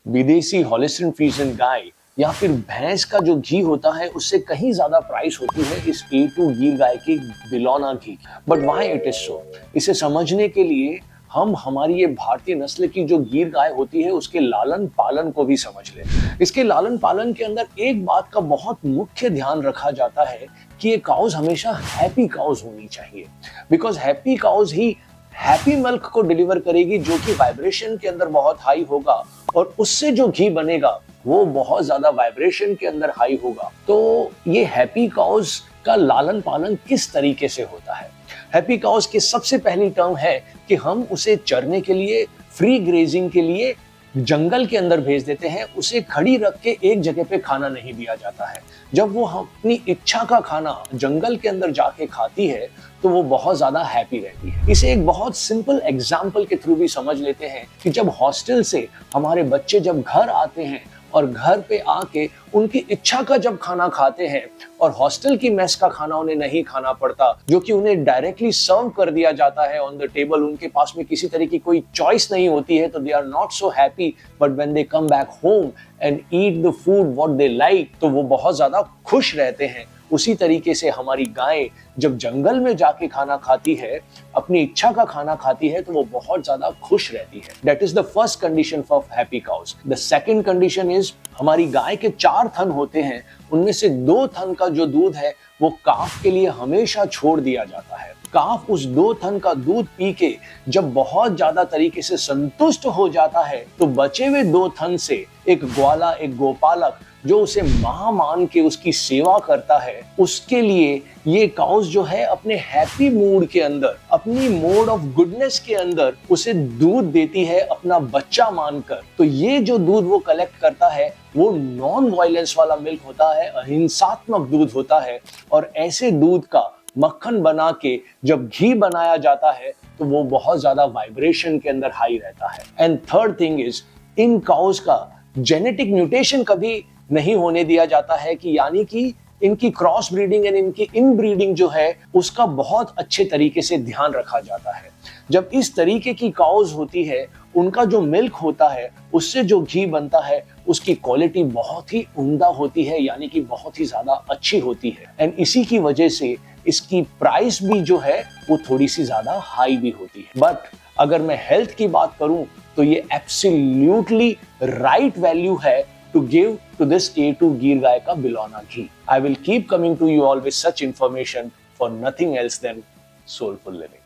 विदेशी हॉलिस्टिन फ्रीजियन गाय या फिर भैंस का जो घी होता है उससे कहीं ज्यादा प्राइस होती है इस A2 गीर गाय की bilona ghee. But why it is so, इसे समझने के लिए हम हमारी ये भारतीय नस्ल की जो गीर गाय होती है उसके लालन पालन को भी समझ लें। इसके लालन पालन के अंदर एक बात का बहुत मुख्य ध्यान रखा जाता है कि ये काउज हमेशा हैप्पी काउज होनी चाहिए, बिकॉज हैप्पी काउज ही हैप्पी मिल्क को डिलीवर करेगी, जो कि वाइब्रेशन के अंदर बहुत हाई होगा और उससे जो घी बनेगा वो बहुत ज्यादा वाइब्रेशन के अंदर हाई होगा। तो ये हैप्पी काउज का लालन पालन किस तरीके से होता है? हैप्पी काउज की सबसे पहली टर्म है कि हम उसे चरने के लिए, फ्री ग्रेजिंग के लिए जंगल के अंदर भेज देते हैं। उसे खड़ी रख के एक जगह पे खाना नहीं दिया जाता है। जब वो अपनी इच्छा का खाना जंगल के अंदर जाके खाती है तो वो बहुत ज्यादा हैप्पी रहती है। इसे एक बहुत सिंपल एग्जाम्पल के थ्रू भी समझ लेते हैं कि जब हॉस्टल से हमारे बच्चे जब घर आते हैं और घर पे आके उनकी इच्छा का जब खाना खाते हैं और हॉस्टल की मेस का खाना उन्हें नहीं खाना पड़ता, जो कि उन्हें डायरेक्टली सर्व कर दिया जाता है ऑन द टेबल, उनके पास में किसी तरह की कोई चॉइस नहीं होती है, तो they are not so happy. But when they come back home and eat the food what they like, तो वो बहुत ज्यादा खुश रहते हैं। उसी तरीके से हमारी गाय जब जंगल में जाके खाना खाती है, अपनी इच्छा का खाना खाती है, तो वो बहुत ज्यादा खुश रहती है। That is the first condition for happy cows. The second condition is, हमारी गाय के 4 थन होते हैं, उनमें से 2 थन का जो दूध है वो काफ के लिए हमेशा छोड़ दिया जाता है। काफ उस 2 थन का दूध पी के जब बहुत ज्यादा तरीके से संतुष्ट हो जाता है, तो बचे हुए 2 थन से एक ग्वाला, एक गोपालक जो उसे मां मान के उसकी सेवा करता है, उसके लिए ये काउज जो है अपने हैप्पी मूड के अंदर, अपनी मोड ऑफ गुडनेस के अंदर उसे दूध देती है अपना बच्चा मानकर। तो ये जो दूध वो कलेक्ट करता है वो नॉन वायलेंस वाला मिल्क होता है, अहिंसात्मक दूध होता है। और ऐसे दूध का मक्खन बना के जब घी बनाया जाता है तो वो बहुत ज्यादा वाइब्रेशन के अंदर हाई रहता है। And third thing is, in cows का जेनेटिक म्यूटेशन कभी नहीं होने दिया जाता है, कि यानी कि इनकी क्रॉस ब्रीडिंग एंड इनकी इन ब्रीडिंग जो है उसका बहुत अच्छे तरीके से ध्यान रखा जाता है। जब इस तरीके की काउज होती है, उनका जो मिल्क होता है उससे जो घी बनता है उसकी क्वालिटी बहुत ही उम्दा होती है, यानी कि बहुत ही ज्यादा अच्छी होती है। एंड इसी की वजह से इसकी प्राइस भी जो है वो थोड़ी सी ज्यादा हाई भी होती है। बट अगर मैं हेल्थ की बात करूं तो ये एब्सोल्युटली राइट वैल्यू है to give to this A2 Gir गाय का बिलौना घी. I will keep coming to you all with such information for nothing else than soulful living.